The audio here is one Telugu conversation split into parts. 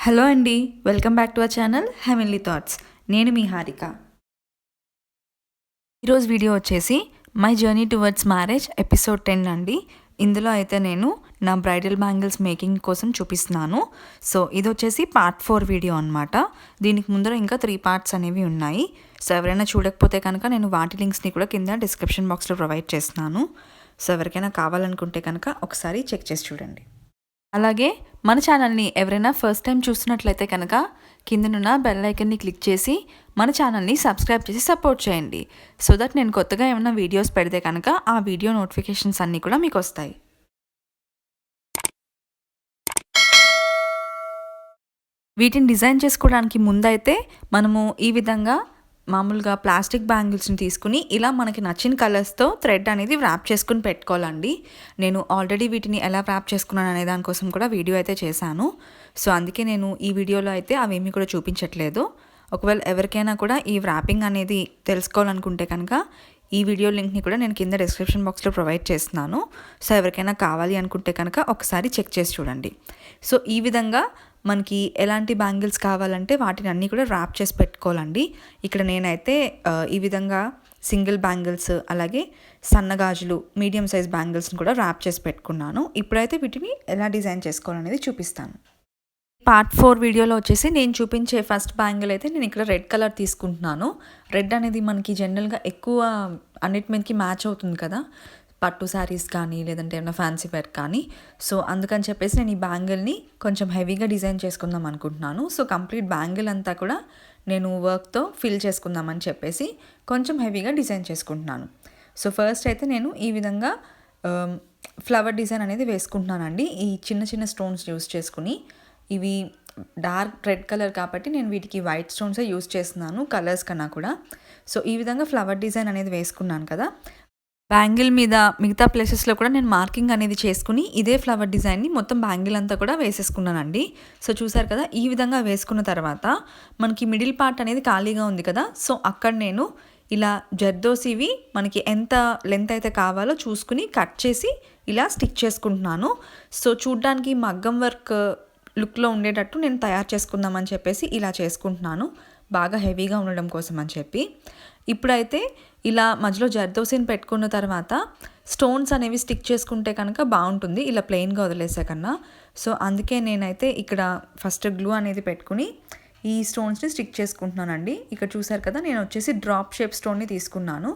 హలో అండి, welcome back to our channel heavenly thoughts. నేను మీ హారిక. ఈరోజు వీడియో వచ్చేసి my journey towards marriage episode 10 అండి. ఇందులో అయితే నేను నా బ్రైడల్ బ్యాంగిల్స్ మేకింగ్ కోసం చూపిస్తున్నాను. సో ఇది వచ్చేసి పార్ట్ 4 వీడియో అనమాట. దీనికి ముందర ఇంకా 3 పార్ట్స్ అనేవి ఉన్నాయి. సో ఎవరైనా చూడకపోతే కనుక నేను వాటి లింక్స్ని కూడా కింద డిస్క్రిప్షన్ బాక్స్లో ప్రొవైడ్ చేస్తున్నాను. సో ఎవరికైనా కావాలనుకుంటే కనుక ఒకసారి చెక్ చేసి చూడండి. అలాగే మన ఛానల్ని ఎవరైనా ఫస్ట్ టైం చూస్తున్నట్లయితే కనుక కిందనున్న బెల్ ఐకన్ని క్లిక్ చేసి మన ఛానల్ని సబ్స్క్రైబ్ చేసి సపోర్ట్ చేయండి. సో దట్ నేను కొత్తగా ఏమైనా వీడియోస్ పెడితే కనుక ఆ వీడియో నోటిఫికేషన్స్ అన్నీ కూడా మీకు వస్తాయి. వీటిని డిజైన్ చేసుకోవడానికి ముందైతే మనము ఈ విధంగా మామూలుగా ప్లాస్టిక్ బ్యాంగిల్స్ని తీసుకుని ఇలా మనకి నచ్చిన కలర్స్తో థ్రెడ్ అనేది వ్రాప్ చేసుకుని పెట్టుకోవాలండి. నేను ఆల్రెడీ వీటిని ఎలా వ్రాప్ చేసుకున్నాను అనే దానికోసం కూడా వీడియో అయితే చేశాను. సో అందుకే నేను ఈ వీడియోలో అయితే అవేమీ కూడా చూపించట్లేదు. ఒకవేళ ఎవరికైనా కూడా ఈ వ్రాపింగ్ అనేది తెలుసుకోవాలనుకుంటే కనుక ఈ వీడియో లింక్ని కూడా నేను కింద డిస్క్రిప్షన్ బాక్స్లో ప్రొవైడ్ చేస్తున్నాను. సో ఎవరికైనా కావాలి అనుకుంటే కనుక ఒకసారి చెక్ చేసి చూడండి. సో ఈ విధంగా మనకి ఎలాంటి బ్యాంగిల్స్ కావాలంటే వాటిని అన్నీ కూడా ర్యాప్ చేసి పెట్టుకోవాలండి. ఇక్కడ నేనైతే ఈ విధంగా సింగిల్ బ్యాంగిల్స్ అలాగే సన్నగాజులు మీడియం సైజ్ బ్యాంగిల్స్ని కూడా ర్యాప్ చేసి పెట్టుకున్నాను. ఇప్పుడైతే వీటిని ఎలా డిజైన్ చేసుకోవాలనేది చూపిస్తాను. పార్ట్ 4 వీడియోలో వచ్చేసి నేను చూపించే ఫస్ట్ బ్యాంగిల్ అయితే నేను ఇక్కడ రెడ్ కలర్ తీసుకుంటున్నాను. రెడ్ అనేది మనకి జనరల్గా ఎక్కువ అన్నిటి మీదకి మ్యాచ్ అవుతుంది కదా, పట్టు శారీస్ కానీ లేదంటే ఏమైనా ఫ్యాన్సీ వేర్ కానీ. సో అందుకని చెప్పేసి నేను ఈ బ్యాంగిల్ని కొంచెం హెవీగా డిజైన్ చేసుకుందాం అనుకుంటున్నాను. సో కంప్లీట్ బ్యాంగిల్ అంతా కూడా నేను వర్క్తో ఫిల్ చేసుకుందామని చెప్పేసి కొంచెం హెవీగా డిజైన్ చేసుకుంటున్నాను. సో ఫస్ట్ అయితే నేను ఈ విధంగా ఫ్లవర్ డిజైన్ అనేది వేసుకుంటున్నానండి. ఈ చిన్న చిన్న స్టోన్స్ యూస్ చేసుకుని, ఇవి డార్క్ రెడ్ కలర్ కాబట్టి నేను వీటికి వైట్ స్టోన్సే యూస్ చేస్తున్నాను కలర్స్ కన్నా కూడా. సో ఈ విధంగా ఫ్లవర్ డిజైన్ అనేది వేసుకున్నాను కదా. బ్యాంగిల్ మీద మిగతా ప్లేసెస్లో కూడా నేను మార్కింగ్ అనేది చేసుకుని ఇదే ఫ్లవర్ డిజైన్ని మొత్తం బ్యాంగిల్ అంతా కూడా వేసేసుకున్నానండి. సో చూసారు కదా, ఈ విధంగా వేసుకున్న తర్వాత మనకి మిడిల్ పార్ట్ అనేది ఖాళీగా ఉంది కదా. సో అక్కడ నేను ఇలా జర్దోసివి మనకి ఎంత లెంత్ అయితే కావాలో చూసుకుని కట్ చేసి ఇలా స్టిక్ చేసుకుంటున్నాను. సో చూడ్డానికి మగ్గం వర్క్ లుక్లో ఉండేటట్టు నేను తయారు చేసుకుందామని చెప్పేసి ఇలా చేసుకుంటున్నాను, బాగా హెవీగా ఉండడం కోసం అని చెప్పి. ఇప్పుడైతే ఇలా మధ్యలో జర్దోసిని పెట్టుకున్న తర్వాత స్టోన్స్ అనేవి స్టిక్ చేసుకుంటే కనుక బాగుంటుంది, ఇలా ప్లెయిన్గా వదిలేసే కన్నా. సో అందుకే నేనైతే ఇక్కడ ఫస్ట్ గ్లూ అనేది పెట్టుకుని ఈ స్టోన్స్ని స్టిక్ చేసుకుంటున్నానండి. ఇక్కడ చూసారు కదా, నేను వచ్చేసి డ్రాప్ షేప్ స్టోన్ని తీసుకున్నాను.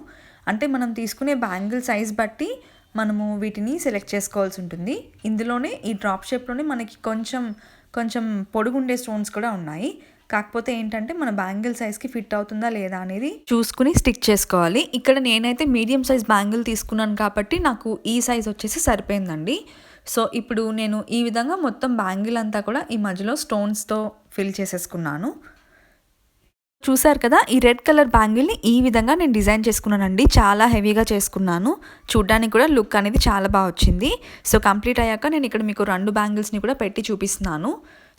అంటే మనం తీసుకునే బ్యాంగిల్ సైజ్ బట్టి మనము వీటిని సెలెక్ట్ చేసుకోవాల్సి ఉంటుంది. ఇందులోనే ఈ డ్రాప్ షేప్లోనే మనకి కొంచెం పొడుగుండే స్టోన్స్ కూడా ఉన్నాయి. కాకపోతే ఏంటంటే మన బ్యాంగిల్ సైజ్కి ఫిట్ అవుతుందా లేదా అనేది చూసుకుని స్టిక్ చేసుకోవాలి. ఇక్కడ నేనైతే మీడియం సైజ్ బ్యాంగిల్ తీసుకున్నాను కాబట్టి నాకు ఈ సైజ్ వచ్చేసి సరిపోయిందండి. సో ఇప్పుడు నేను ఈ విధంగా మొత్తం బ్యాంగిల్ అంతా కూడా ఈ మధ్యలో స్టోన్స్తో ఫిల్ చేసేసుకున్నాను. చూసారు కదా, ఈ రెడ్ కలర్ బ్యాంగిల్ని ఈ విధంగా నేను డిజైన్ చేసుకున్నానండి. చాలా హెవీగా చేసుకున్నాను, చూడ్డానికి కూడా లుక్ అనేది చాలా బాగా వచ్చింది. సో కంప్లీట్ అయ్యాక నేను ఇక్కడ మీకు 2 బ్యాంగిల్స్ని కూడా పెట్టి చూపిస్తున్నాను.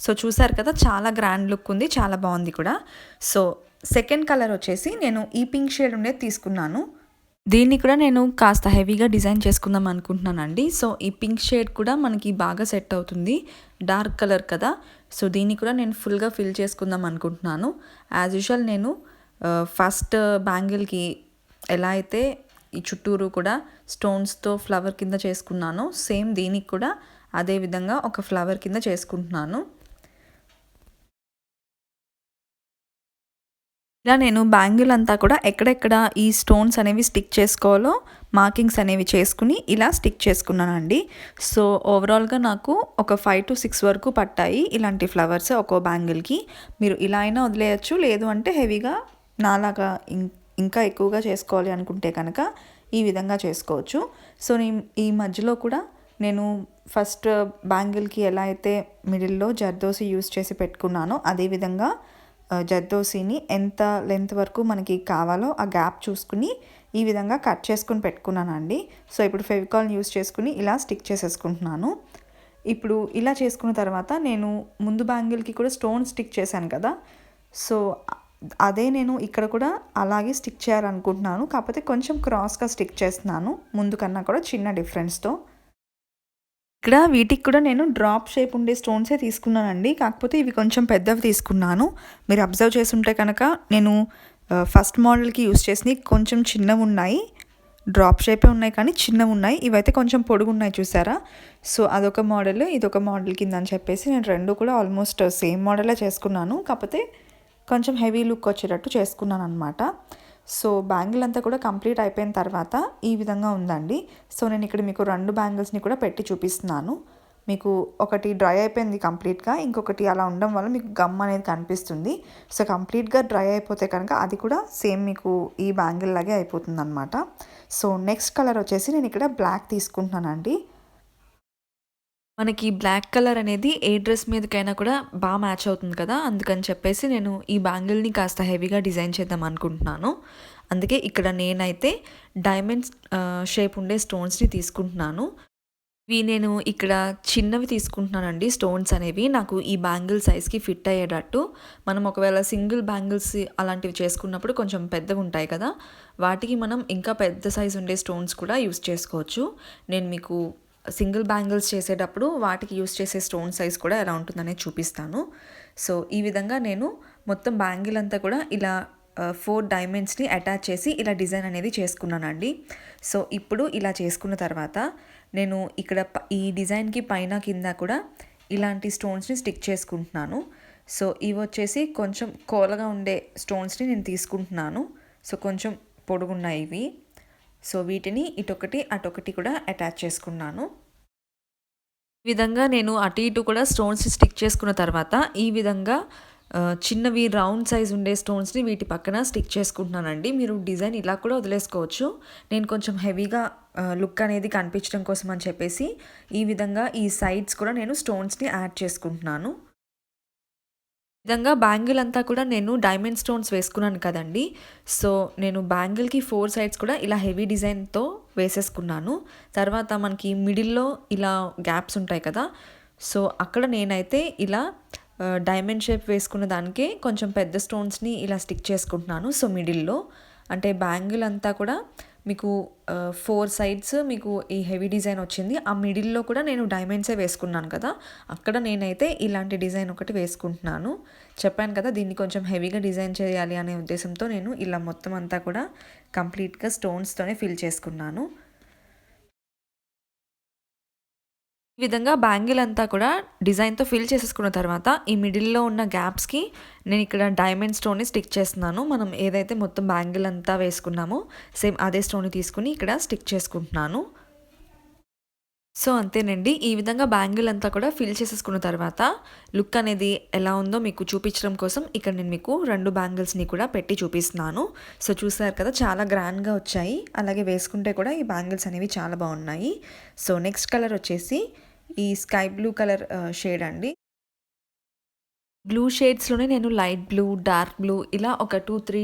సో చూసారు కదా, చాలా గ్రాండ్ లుక్ ఉంది, చాలా బాగుంది కూడా. సో సెకండ్ కలర్ వచ్చేసి నేను ఈ పింక్ షేడ్ ఉండేది తీసుకున్నాను. దీన్ని కూడా నేను కాస్త హెవీగా డిజైన్ చేసుకుందాం అనుకుంటున్నానండి. సో ఈ పింక్ షేడ్ కూడా మనకి బాగా సెట్ అవుతుంది, డార్క్ కలర్ కదా. సో దీన్ని కూడా నేను ఫుల్గా ఫిల్ చేసుకుందాం అనుకుంటున్నాను. యాజ్ యూజువల్ నేను ఫస్ట్ బ్యాంగిల్కి ఎలా అయితే ఈ చుట్టూరు కూడా స్టోన్స్తో ఫ్లవర్ కింద చేసుకున్నానో సేమ్ దీనికి కూడా అదే విధంగా ఒక ఫ్లవర్ కింద చేసుకుంటున్నాను. ఇలా నేను బ్యాంగిల్ అంతా కూడా ఎక్కడెక్కడ ఈ స్టోన్స్ అనేవి స్టిక్ చేసుకోవాలో మార్కింగ్స్ అనేవి చేసుకుని ఇలా స్టిక్ చేసుకున్నానండి. సో ఓవరాల్గా నాకు ఒక 5 to 6 వరకు పట్టాయి ఇలాంటి ఫ్లవర్స్ ఒక్కో బ్యాంగిల్కి. మీరు ఇలా అయినా వదిలేయచ్చు, లేదు అంటే హెవీగా నాలాగా ఇంకా ఎక్కువగా చేసుకోవాలి అనుకుంటే కనుక ఈ విధంగా చేసుకోవచ్చు. సో ఈ మధ్యలో కూడా నేను ఫస్ట్ బ్యాంగిల్కి ఎలా అయితే మిడిల్లో జర్దోసి యూస్ చేసి పెట్టుకున్నానో అదేవిధంగా జర్దోసిని ఎంత లెంత్ వరకు మనకి కావాలో ఆ గ్యాప్ చూసుకుని ఈ విధంగా కట్ చేసుకుని పెట్టుకున్నానండి. సో ఇప్పుడు ఫెవికాల్ని యూస్ చేసుకుని ఇలా స్టిక్ చేసేసుకుంటున్నాను. ఇప్పుడు ఇలా చేసుకున్న తర్వాత నేను ముందు బ్యాంగిల్కి కూడా స్టోన్ స్టిక్ చేశాను కదా. సో అదే నేను ఇక్కడ కూడా అలాగే స్టిక్ చేయాలనుకుంటున్నాను, కాకపోతే కొంచెం క్రాస్గా స్టిక్ చేస్తున్నాను, ముందు కన్నా కూడా చిన్న డిఫరెన్స్తో. ఇక్కడ వీటికి కూడా నేను డ్రాప్ షేప్ ఉండే స్టోన్సే తీసుకున్నానండి. కాకపోతే ఇవి కొంచెం పెద్దవి తీసుకున్నాను. మీరు అబ్జర్వ్ చేసుంటే కనుక నేను ఫస్ట్ మోడల్‌కి యూజ్ చేసినవి కొంచెం చిన్నవున్నాయి. డ్రాప్ షేపే ఉన్నాయి కానీ చిన్నవున్నాయి. ఇవైతే కొంచెం పొడుగున్నాయి చూసారా? సో, అదొక మోడల్, ఇదొక మోడల్ కింద అని చెప్పేసి నేను 2 కూడా ఆల్మోస్ట్ సేమ్ మోడలే చేసుకున్నాను. కాకపోతే కొంచెం హెవీ లుక్ వచ్చేటట్టు చేసుకున్నాననమాట. సో, బ్యాంగిల్ అంతా కూడా కంప్లీట్ అయిపోయిన తర్వాత ఈ విధంగా ఉందండి. సో, నేను ఇక్కడ మీకు 2 బ్యాంగిల్స్‌ని కూడా పెట్టి చూపిస్తున్నాను. మీకు ఒకటి డ్రై అయిపోయింది కంప్లీట్‌గా. ఇంకొకటి అలా ఉండడం వల్ల మీకు గమ్ అనేది కనిపిస్తుంది. సో, కంప్లీట్‌గా డ్రై అయిపోతే కనుక అది కూడా సేమ్ మీకు ఈ బ్యాంగిల్ లాగే అయిపోతుందనమాట. సో, నెక్స్ట్ కలర్ వచ్చేసి నేను ఇక్కడ బ్లాక్ తీసుకుంటున్నానండి. మనకి బ్లాక్ కలర్ అనేది ఏ డ్రెస్ మీదకైనా కూడా బాగా మ్యాచ్ అవుతుంది కదా! అందుకని చెప్పేసి నేను ఈ బ్యాంగిల్‌ని కాస్త హెవీగా డిజైన్ చేద్దాం అనుకుంటున్నాను. అందుకే ఇక్కడ నేనైతే డైమండ్స్ షేప్ ఉండే స్టోన్స్‌ని తీసుకుంటున్నాను. ఇవి నేను ఇక్కడ చిన్నవి తీసుకుంటున్నానండి స్టోన్స్ అనేవి. నాకు ఈ బ్యాంగిల్ సైజ్‌కి ఫిట్ అయ్యేటట్టు. మనం ఒకవేళ సింగిల్ బ్యాంగిల్స్ అలాంటివి చేసుకున్నప్పుడు కొంచెం పెద్దగుంటాయి కదా! వాటికి మనం ఇంకా పెద్ద సైజ్ ఉండే స్టోన్స్ కూడా యూజ్ చేసుకోవచ్చు. నేను మీకు సింగిల్ బ్యాంగిల్స్ చేసేటప్పుడు వాటికి యూజ్ చేసే స్టోన్ సైజ్ కూడా ఎలా ఉంటుందనేది చూపిస్తాను. సో, ఈ విధంగా నేను మొత్తం బ్యాంగిల్ అంతా కూడా ఇలా 4 డైమండ్స్‌ని అటాచ్ చేసి ఇలా డిజైన్ అనేది చేసుకున్నానండి. సో, ఇప్పుడు ఇలా చేసుకున్న తర్వాత నేను ఇక్కడ ఈ డిజైన్‌కి పైన కింద కూడా ఇలాంటి స్టోన్స్‌ని స్టిక్ చేసుకుంటున్నాను. సో, ఇవొచ్చేసి కొంచెం కోలగా ఉండే స్టోన్స్‌ని నేను తీసుకుంటున్నాను. సో, కొంచెం పొడుగున్నాయి ఇవి. సో, వీటిని ఇటొకటి, అటొకటి కూడా అటాచ్ చేసుకున్నాను. ఈ విధంగా నేను అటు ఇటు కూడా స్టోన్స్‌ని స్టిక్ చేసుకున్న తర్వాత ఈ విధంగా చిన్నవి రౌండ్ సైజ్ ఉండే స్టోన్స్‌ని వీటి పక్కన స్టిక్ చేసుకుంటున్నానండి. మీరు డిజైన్ ఇలా కూడా వదిలేసుకోవచ్చు. నేను కొంచెం హెవీగా లుక్ అనేది కనిపించడం కోసం అని చెప్పేసి ఈ విధంగా ఈ సైడ్స్ కూడా నేను స్టోన్స్‌ని యాడ్ చేసుకుంటున్నాను. ఈ విధంగా బ్యాంగిల్ అంతా కూడా నేను డైమండ్ స్టోన్స్ వేసుకున్నాను కదండీ! సో, నేను బ్యాంగిల్‌కి 4 సైడ్స్ కూడా ఇలా హెవీ డిజైన్‌తో వేసేసుకున్నాను. తర్వాత మనకి మిడిల్‌లో ఇలా గ్యాప్స్ ఉంటాయి కదా! సో, అక్కడ నేనైతే ఇలా డైమండ్ షేప్ వేసుకున్న దానికే కొంచెం పెద్ద స్టోన్స్‌ని ఇలా స్టిక్ చేసుకుంటున్నాను. సో, మిడిల్‌లో అంటే బ్యాంగిల్ అంతా కూడా మీకు 4 సైడ్స్ మీకు ఈ హెవీ డిజైన్ వచ్చింది. ఆ మిడిల్‌లో కూడా నేను డైమండ్సే వేసుకున్నాను కదా! అక్కడ నేనైతే ఇలాంటి డిజైన్ ఒకటి వేసుకుంటున్నాను. చెప్పాను కదా! దీన్ని కొంచెం హెవీగా డిజైన్ చేయాలి అనే ఉద్దేశంతో నేను ఇలా మొత్తం అంతా కూడా కంప్లీట్‌గా స్టోన్స్‌తోనే ఫిల్ చేసుకున్నాను. ఈ విధంగా బ్యాంగిల్ అంతా కూడా డిజైన్‌తో ఫిల్ చేసేసుకున్న తర్వాత ఈ మిడిల్‌లో ఉన్న గ్యాప్స్‌కి నేను ఇక్కడ డైమండ్ స్టోన్‌ని స్టిక్ చేస్తున్నాను. మనం ఏదైతే మొత్తం బ్యాంగిల్ అంతా వేసుకున్నామో సేమ్ అదే స్టోన్‌ని తీసుకొని ఇక్కడ స్టిక్ చేసుకుంటున్నాను. సో, అంతేనండి. ఈ విధంగా బ్యాంగిల్ అంతా కూడా ఫిల్ చేసేసుకున్న తర్వాత లుక్ అనేది ఎలా ఉందో మీకు చూపించడం కోసం ఇక్కడ నేను మీకు 2 బ్యాంగిల్స్‌ని కూడా పెట్టి చూపిస్తున్నాను. సో, చూసారు కదా! చాలా గ్రాండ్‌గా వచ్చాయి. అలాగే వేసుకుంటే కూడా ఈ బ్యాంగిల్స్ అనేవి చాలా బాగున్నాయి. సో, నెక్స్ట్ కలర్ వచ్చేసి ఈ స్కై బ్లూ కలర్ షేడ్ అండి. బ్లూ షేడ్స్‌లోనే నేను లైట్ బ్లూ, డార్క్ బ్లూ ఇలా ఒక 2, 3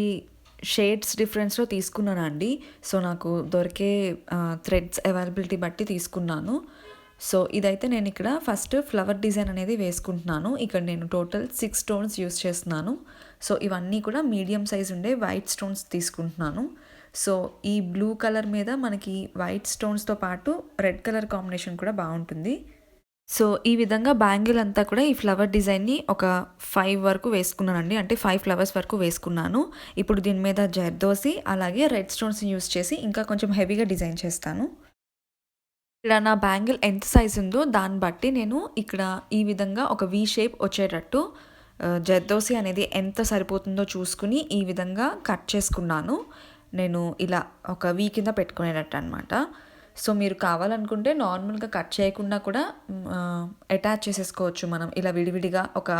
షేడ్స్ డిఫరెన్స్‌లో తీసుకున్నానండి. సో, నాకు దొరికే థ్రెడ్స్ అవైలబిలిటీ బట్టి తీసుకున్నాను. సో, ఇదైతే నేను ఇక్కడ ఫస్ట్ ఫ్లవర్ డిజైన్ అనేది వేసుకుంటున్నాను. ఇక్కడ నేను టోటల్ 6 స్టోన్స్ యూజ్ చేస్తున్నాను. సో, ఇవన్నీ కూడా మీడియం సైజ్ ఉండే వైట్ స్టోన్స్ తీసుకుంటున్నాను. సో, ఈ బ్లూ కలర్ మీద మనకి వైట్ స్టోన్స్‌తో పాటు రెడ్ కలర్ కాంబినేషన్ కూడా బాగుంటుంది. సో, ఈ విధంగా బ్యాంగిల్ అంతా కూడా ఈ ఫ్లవర్ డిజైన్‌ని ఒక 5 వరకు వేసుకున్నానండి. అంటే 5 ఫ్లవర్స్ వరకు వేసుకున్నాను. ఇప్పుడు దీని మీద జర్దోసి అలాగే రెడ్ స్టోన్స్‌ని యూజ్ చేసి ఇంకా కొంచెం హెవీగా డిజైన్ చేస్తాను. ఇక్కడ నా బ్యాంగిల్ ఎంత సైజ్ ఉందో దాన్ని బట్టి నేను ఇక్కడ ఈ విధంగా ఒక వి షేప్ వచ్చేటట్టు జర్దోసి అనేది ఎంత సరిపోతుందో చూసుకుని ఈ విధంగా కట్ చేసుకున్నాను. నేను ఇలా ఒక వి కింద పెట్టుకునేటట్టు అనమాట. సో, మీరు కావాలనుకుంటే నార్మల్‌గా కట్ చేయకుండా కూడా అటాచ్ చేసేసుకోవచ్చు మనం. ఇలా విడివిడిగా ఒక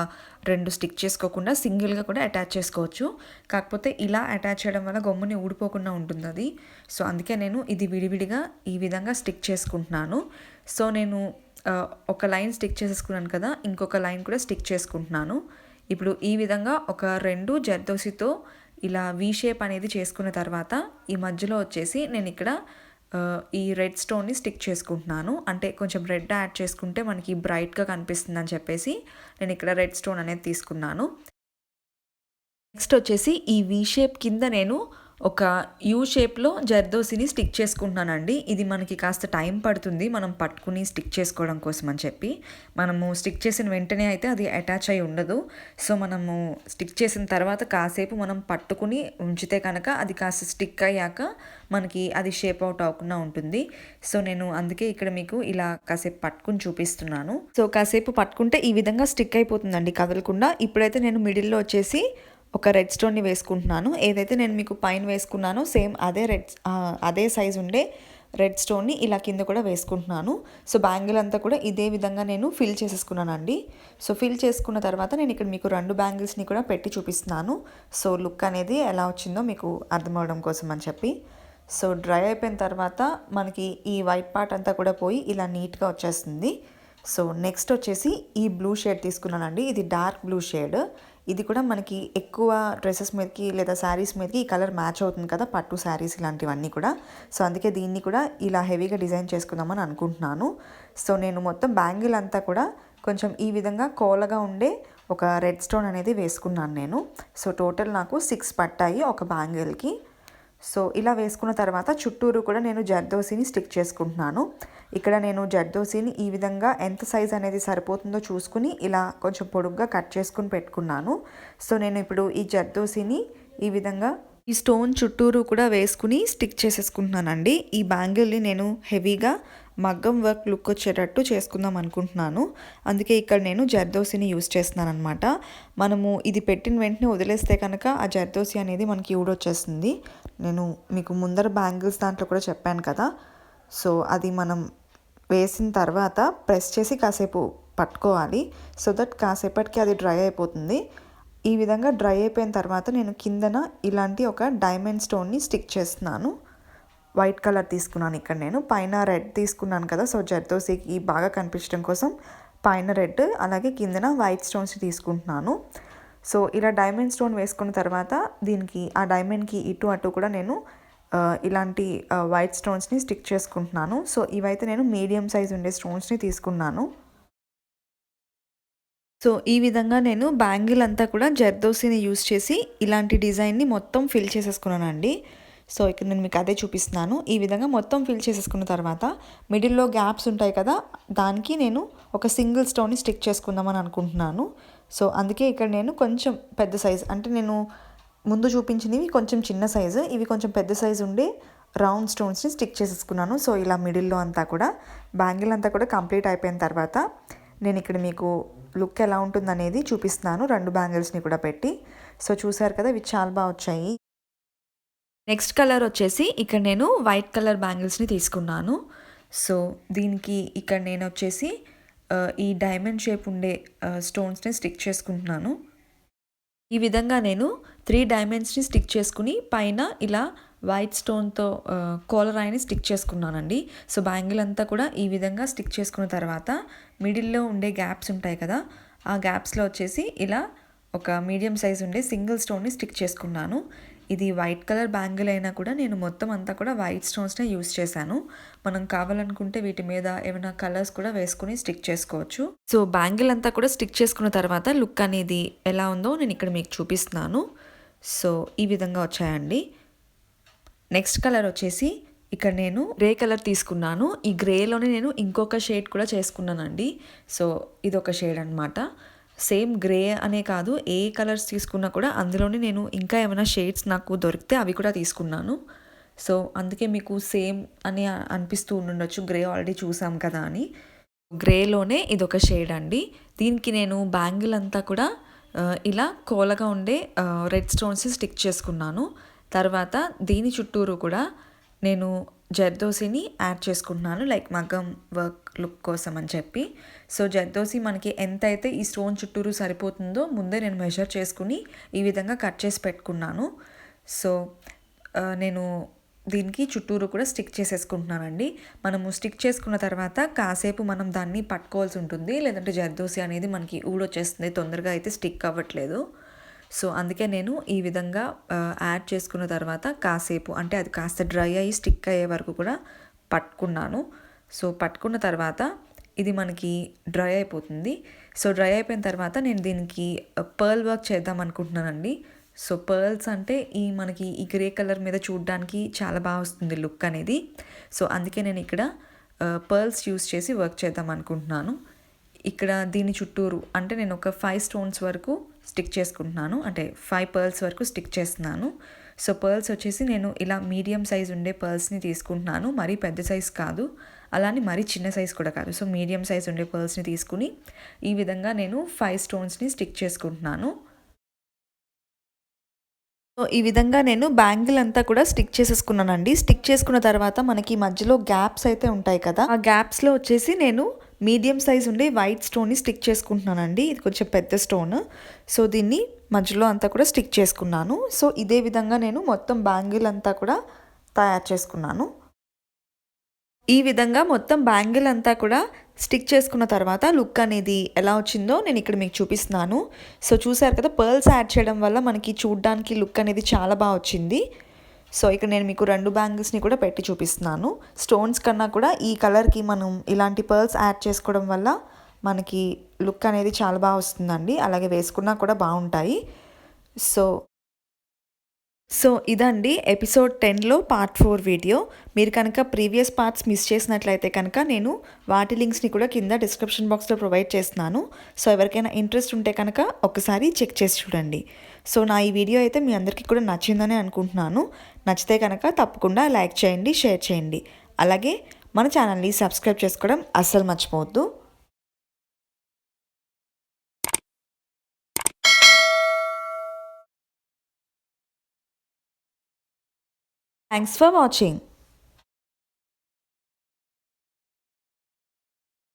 2 స్టిక్ చేసుకోకుండా సింగిల్‌గా కూడా అటాచ్ చేసుకోవచ్చు. కాకపోతే ఇలా అటాచ్ చేయడం వల్ల గమ్ముని ఊడిపోకుండా ఉంటుందది. సో, అందుకే నేను ఇది విడివిడిగా ఈ విధంగా స్టిక్ చేసుకుంటున్నాను. సో, నేను ఒక లైన్ స్టిక్ చేసేసుకున్నాను కదా! ఇంకొక లైన్ కూడా స్టిక్ చేసుకుంటున్నాను. ఇప్పుడు ఈ విధంగా ఒక 2 జర్దోసితో ఇలా వి షేప్ అనేది చేసుకున్న తర్వాత ఈ మధ్యలో వచ్చేసి నేనిక్కడ ఈ రెడ్ స్టోన్‌ని స్టిక్ చేసుకుంటున్నాను. అంటే కొంచెం రెడ్ యాడ్ చేసుకుంటే మనకి బ్రైట్‌గా కనిపిస్తుందని చెప్పేసి నేను ఇక్కడ రెడ్ స్టోన్ అనేది తీసుకున్నాను. నెక్స్ట్ వచ్చేసి ఈ వి షేప్ కింద నేను ఒక యూ షేప్లో జర్దోసిని స్టిక్ చేసుకుంటున్నానండి. ఇది మనకి కాస్త టైం పడుతుంది మనం పట్టుకుని స్టిక్ చేసుకోవడం కోసం అని చెప్పి. మనము స్టిక్ చేసిన వెంటనే అయితే అది అటాచ్ అయి ఉండదు. సో మనము స్టిక్ చేసిన తర్వాత కాసేపు మనం పట్టుకుని ఉంచితే కనుక అది కాస్త స్టిక్ అయ్యాక మనకి అది షేప్ అవుట్ అవ్వకుండా ఉంటుంది. సో నేను అందుకే ఇక్కడ మీకు ఇలా కాసేపు పట్టుకుని చూపిస్తున్నాను. సో కాసేపు పట్టుకుంటే ఈ విధంగా స్టిక్ అయిపోతుందండి కదలకుండా. ఇప్పుడైతే నేను మిడిల్లో వచ్చేసి ఒక రెడ్ స్టోన్ని వేసుకుంటున్నాను. ఏదైతే నేను మీకు పైన వేసుకున్నానో సేమ్ అదే సైజు ఉండే రెడ్ స్టోన్ని ఇలా కింద కూడా వేసుకుంటున్నాను. సో బ్యాంగిల్ అంతా కూడా ఇదే విధంగా నేను ఫిల్ చేసేసుకున్నానండి. సో ఫిల్ చేసుకున్న తర్వాత నేను ఇక్కడ మీకు 2 బ్యాంగిల్స్ని కూడా పెట్టి చూపిస్తున్నాను. సో లుక్ అనేది ఎలా వచ్చిందో మీకు అర్థమవడం కోసం అని చెప్పి. సో డ్రై అయిపోయిన తర్వాత మనకి ఈ వైట్ పార్ట్ అంతా కూడా పోయి ఇలా నీట్గా వచ్చేస్తుంది. సో నెక్స్ట్ వచ్చేసి ఈ బ్లూ షేడ్ తీసుకున్నానండి. ఇది డార్క్ బ్లూ షేడ్. ఇది కూడా మనకి ఎక్కువ డ్రెస్సెస్ మీదకి లేదా శారీస్ మీదకి ఈ కలర్ మ్యాచ్ అవుతుంది కదా, పట్టు శారీస్ ఇలాంటివన్నీ కూడా. సో అందుకే దీన్ని కూడా ఇలా హెవీగా డిజైన్ చేసుకుందామని అనుకుంటున్నాను. సో నేను మొత్తం బ్యాంగిల్ అంతా కూడా కొంచెం ఈ విధంగా కోలగా ఉండే ఒక రెడ్ స్టోన్ అనేది వేసుకున్నాను నేను. సో టోటల్ నాకు 6 పట్టాయి ఒక బ్యాంగిల్కి. సో ఇలా వేసుకున్న తర్వాత చుట్టూరు కూడా నేను జర్దోసిని స్టిక్ చేసుకుంటున్నాను. ఇక్కడ నేను జర్దోసిని ఈ విధంగా ఎంత సైజ్ అనేది సరిపోతుందో చూసుకుని ఇలా కొంచెం పొడుగ్గా కట్ చేసుకుని పెట్టుకున్నాను. సో నేను ఇప్పుడు ఈ జర్దోసిని ఈ విధంగా ఈ స్టోన్ చుట్టూరు కూడా వేసుకుని స్టిక్ చేసేసుకుంటున్నానండి. ఈ బ్యాంగిల్ని నేను హెవీగా మగ్గం వర్క్ లుక్ వచ్చేటట్టు చేసుకుందాం అనుకుంటున్నాను. అందుకే ఇక్కడ నేను జర్దోసిని యూజ్ చేస్తున్నాను అనమాట. మనము ఇది పెట్టిన వెంటనే వదిలేస్తే కనుక ఆ జర్దోసి అనేది మనకి ఊడొచ్చేస్తుంది. నేను మీకు ముందర బ్యాంగిల్స్ దాంట్లో కూడా చెప్పాను కదా. సో అది మనం వేసిన తర్వాత ప్రెస్ చేసి కాసేపు పట్టుకోవాలి. సో దట్ కాసేపటికి అది డ్రై అయిపోతుంది. ఈ విధంగా డ్రై అయిపోయిన తర్వాత నేను కిందన ఇలాంటి ఒక డైమండ్ స్టోన్ని స్టిక్ చేస్తున్నాను. వైట్ కలర్ తీసుకున్నాను ఇక్కడ నేను. పైన రెడ్ తీసుకున్నాను కదా, సో జర్దోసికి బాగా కనిపించడం కోసం పైన రెడ్ అలాగే కిందన వైట్ స్టోన్స్ తీసుకుంటున్నాను. సో ఇలా డైమండ్ స్టోన్ వేసుకున్న తర్వాత దీనికి ఆ డైమండ్కి ఇటు అటు కూడా నేను ఇలాంటి వైట్ స్టోన్స్ని స్టిక్ చేసుకుంటున్నాను. సో ఇవైతే నేను మీడియం సైజ్ ఉండే స్టోన్స్ని తీసుకున్నాను. సో ఈ విధంగా నేను బ్యాంగిల్ అంతా కూడా జర్దోసిని యూస్ చేసి ఇలాంటి డిజైన్ని మొత్తం ఫిల్ చేసేసుకున్నానండి. సో ఇక్కడ నేను మీకు అదే చూపిస్తున్నాను. ఈ విధంగా మొత్తం ఫిల్ చేసేసుకున్న తర్వాత మిడిల్లో గ్యాప్స్ ఉంటాయి కదా, దానికి నేను ఒక సింగిల్ స్టోన్ని స్టిక్ చేసుకుందామని అనుకుంటున్నాను. సో అందుకే ఇక్కడ నేను కొంచెం పెద్ద సైజ్, అంటే నేను ముందు చూపించినవి కొంచెం చిన్న సైజు, ఇవి కొంచెం పెద్ద సైజు ఉండే రౌండ్ స్టోన్స్ని స్టిక్ చేసేసుకున్నాను. సో ఇలా మిడిల్లో అంతా కూడా బ్యాంగిల్ అంతా కూడా కంప్లీట్ అయిపోయిన తర్వాత నేను ఇక్కడ మీకు లుక్ ఎలా ఉంటుందనేది చూపిస్తున్నాను 2 బ్యాంగిల్స్ని కూడా పెట్టి. సో చూసారు కదా, ఇవి చాలా బాగా వచ్చాయి. నెక్స్ట్ కలర్ వచ్చేసి ఇక్కడ నేను వైట్ కలర్ బ్యాంగిల్స్ని తీసుకున్నాను. సో దీనికి ఇక్కడ నేను వచ్చేసి ఈ డైమండ్ షేప్ ఉండే స్టోన్స్ని స్టిక్ చేసుకుంటున్నాను. ఈ విధంగా నేను 3 డైమండ్స్ని స్టిక్ చేసుకుని పైన ఇలా వైట్ స్టోన్తో కోలరాయిని స్టిక్ చేసుకున్నానండి. సో బ్యాంగిల్ అంతా కూడా ఈ విధంగా స్టిక్ చేసుకున్న తర్వాత మిడిల్లో ఉండే గ్యాప్స్ ఉంటాయి కదా, ఆ గ్యాప్స్లో వచ్చేసి ఇలా ఒక మీడియం సైజ్ ఉండే సింగిల్ స్టోన్ని స్టిక్ చేసుకున్నాను. ఇది వైట్ కలర్ బ్యాంగిల్ అయినా కూడా నేను మొత్తం అంతా కూడా వైట్ స్టోన్స్నే యూస్ చేశాను. మనం కావాలనుకుంటే వీటి మీద ఏమైనా కలర్స్ కూడా వేసుకుని స్టిక్ చేసుకోవచ్చు. సో బ్యాంగిల్ అంతా కూడా స్టిక్ చేసుకున్న తర్వాత లుక్ అనేది ఎలా ఉందో నేను ఇక్కడ మీకు చూపిస్తున్నాను. సో ఈ విధంగా వచ్చాయండి. నెక్స్ట్ కలర్ వచ్చేసి ఇక్కడ నేను గ్రే కలర్ తీసుకున్నాను. ఈ గ్రేలోనే నేను ఇంకొక షేడ్ కూడా చేసుకున్నానండి. సో ఇదొక షేడ్ అనమాట. సేమ్ గ్రే అనే కాదు, ఏ కలర్స్ తీసుకున్నా కూడా అందులోనే నేను ఇంకా ఏమైనా షేడ్స్ నాకు దొరికితే అవి కూడా తీసుకున్నాను. సో అందుకే మీకు సేమ్ అని అనిపిస్తూ ఉండొచ్చు, గ్రే ఆల్రెడీ చూసాం కదా అని. గ్రేలోనే ఇదొక షేడ్ అండి. దీనికి నేను బ్యాంగిల్ అంతా కూడా ఇలా కోలగా ఉండే రెడ్ స్టోన్స్ స్టిక్ చేసుకున్నాను. తర్వాత దీని చుట్టూరు కూడా నేను జర్దోసిని యాడ్ చేసుకుంటున్నాను, లైక్ మగ్గం వర్క్ లుక్ కోసం అని చెప్పి. సో జర్దోసి మనకి ఎంత అయితే ఈ స్టోన్ చుట్టూరు సరిపోతుందో ముందే నేను మెజర్ చేసుకుని ఈ విధంగా కట్ చేసి పెట్టుకున్నాను. సో నేను దీనికి చుట్టూరు కూడా స్టిక్ చేసేసుకుంటున్నానండి. మనము స్టిక్ చేసుకున్న తర్వాత కాసేపు మనం దాన్ని పట్టుకోవాల్సి ఉంటుంది, లేదంటే జర్దోసి అనేది మనకి ఊడొచ్చేస్తుంది, తొందరగా అయితే స్టిక్ అవ్వట్లేదు. సో అందుకే నేను ఈ విధంగా యాడ్ చేసుకున్న తర్వాత కాసేపు, అంటే అది కాస్త డ్రై అయ్యి స్టిక్ అయ్యే వరకు కూడా పట్టుకున్నాను. సో పట్టుకున్న తర్వాత ఇది మనకి డ్రై అయిపోతుంది. సో డ్రై అయిపోయిన తర్వాత నేను దీనికి పర్ల్ వర్క్ చేద్దాం అనుకుంటున్నానండి. సో పర్ల్స్ అంటే మనకి ఈ గ్రే కలర్ మీద చూడడానికి చాలా బాగా వస్తుంది లుక్ అనేది. సో అందుకే నేను ఇక్కడ పర్ల్స్ యూస్ చేసి వర్క్ చేద్దాం అనుకుంటున్నాను. ఇక్కడ దీని చుట్టూరు అంటే నేను ఒక 5 స్టోన్స్ వరకు స్టిక్ చేసుకుంటున్నాను, అంటే 5 పర్ల్స్ వరకు స్టిక్ చేస్తున్నాను. సో పర్ల్స్ వచ్చేసి నేను ఇలా మీడియం సైజ్ ఉండే పర్ల్స్ని తీసుకుంటున్నాను, మరీ పెద్ద సైజ్ కాదు, అలానే మరీ చిన్న సైజ్ కూడా కాదు. సో మీడియం సైజ్ ఉండే పర్ల్స్ని తీసుకుని ఈ విధంగా నేను 5 స్టోన్స్ని స్టిక్ చేసుకుంటున్నాను. సో ఈ విధంగా నేను బ్యాంగిల్ అంతా కూడా స్టిక్ చేసేసుకున్నానండి. స్టిక్ చేసుకున్న తర్వాత మనకి మధ్యలో గ్యాప్స్ అయితే ఉంటాయి కదా, ఆ గ్యాప్స్లో వచ్చేసి నేను మీడియం సైజ్ ఉండే వైట్ స్టోన్ని స్టిక్ చేసుకుంటున్నానండి. ఇది కొంచెం పెద్ద స్టోన్. సో దీన్ని మధ్యలో అంతా కూడా స్టిక్ చేసుకున్నాను. సో ఇదే విధంగా నేను మొత్తం బ్యాంగిల్ అంతా కూడా తయారు చేసుకున్నాను. ఈ విధంగా మొత్తం బ్యాంగిల్ అంతా కూడా స్టిక్ చేసుకున్న తర్వాత లుక్ అనేది ఎలా వచ్చిందో నేను ఇక్కడ మీకు చూపిస్తున్నాను. సో చూసారు కదా, పర్ల్స్ యాడ్ చేయడం వల్ల మనకి చూడ్డానికి లుక్ అనేది చాలా బాగా వచ్చింది. సో ఇక్కడ నేను మీకు 2 బ్యాంగిల్స్ని కూడా పెట్టి చూపిస్తున్నాను. స్టోన్స్ కన్నా కూడా ఈ కలర్కి మనం ఇలాంటి పర్ల్స్ యాడ్ చేసుకోవడం వల్ల మనకి లుక్ అనేది చాలా బాగా వస్తుందండి. అలాగే వేసుకున్నా కూడా బాగుంటాయి. సో ఇదండి ఎపిసోడ్ 10లో పార్ట్ 4 వీడియో. మీరు కనుక ప్రీవియస్ పార్ట్స్ మిస్ చేసినట్లయితే కనుక నేను వాటి లింక్స్ని కూడా కింద డిస్క్రిప్షన్ బాక్స్లో ప్రొవైడ్ చేస్తున్నాను. సో ఎవరికైనా ఇంట్రెస్ట్ ఉంటే కనుక ఒకసారి చెక్ చేసి చూడండి. సో నా ఈ వీడియో అయితే మీ అందరికీ కూడా నచ్చిందని అనుకుంటున్నాను. నచ్చితే కనుక తప్పకుండా లైక్ చేయండి, షేర్ చేయండి. అలాగే మన ఛానల్ని సబ్స్క్రైబ్ చేసుకోవడం అస్సలు మర్చిపోవద్దు. Thanks for watching.